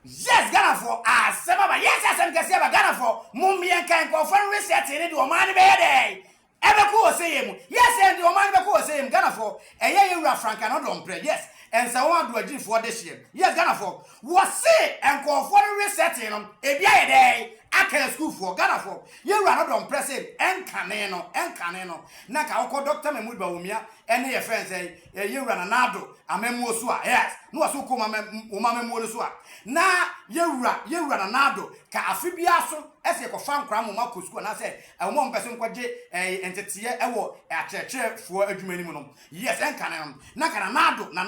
Yes, Ghana for Sababa. Yes, I'm Gassiaba Ghana for Mumbian can confirm research in the Oman Bede. Ever cool say him. Yes, and the Oman Beko say him Ghana for a year Frank and don't play. Yes, and so on do a G for this year. Yes, Ghana for was say and confirm research in them a day. I can school for Ghana for you run on pressing and caneno. Naka Oko Doctor Memuba Umia, and your friends say, you run an ado, a memosua, yes, no so come Umame Molusua. Na you run an ado, ka afibiaso, as a confirm cram Makusco, and I said, I won't person quaje a entity ewo at church for a jumenum. Yes, and canon, Naka Nanado,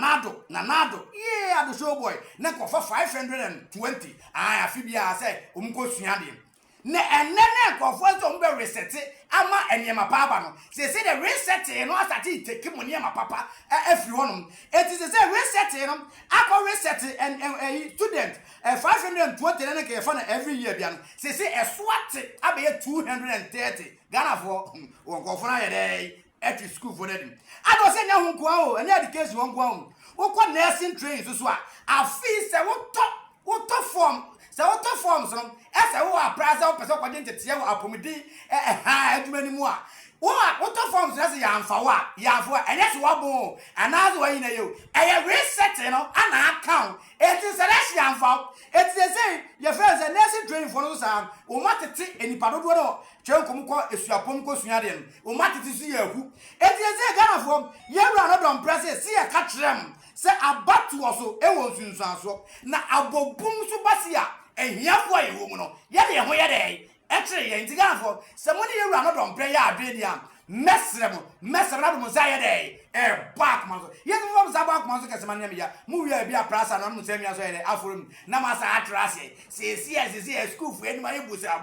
yeah, the show boy, Naka for 520. I afibia say, Umko Siadi. Ne enene confront on be reset ama enema papa no say the reset no start take money ama papa every one it is say reset no akọ reset and student 520 na ke fa na every year bia no say e swat abe 230 Ghana for won confront na dey at school for them I don't say na hu kwa o any education won kwa o wo kwa nursing training so a afi say wo to form so what forms no ese wo apraza wo pese kwade ntetie wo apomidi adumani mu a what forms na se yamfa wo yafo enye se wo bon anazo wa yina yo eye reset no ana account it is a yamfa it is say your friends and nursing training for no sam o matete enipa dodo no twen komko esuapom ko suade no o matete su yahu it is say Ghana for ye wura no don press see e ka trem se abatu oso e wo sunsuanso na abobum so basia ehiafo ye wo mu no ye de ho ye de etre ye ntiga for se mo ne ye wura no don pray ya adwenia mesrem do mo say ye de back man so ye do mo back man so kese man ya mu wi bia prasa no mo say mi aso ye de aforum na ma sa atrase se school for any my busa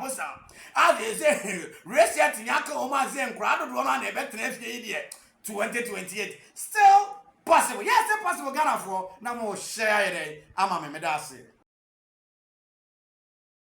as they say reset nyaka o ma say nkra do ma na e betre fie ye 2028 still possible. Yes, it's possible. Ghana for now more share it. I'm a medasi.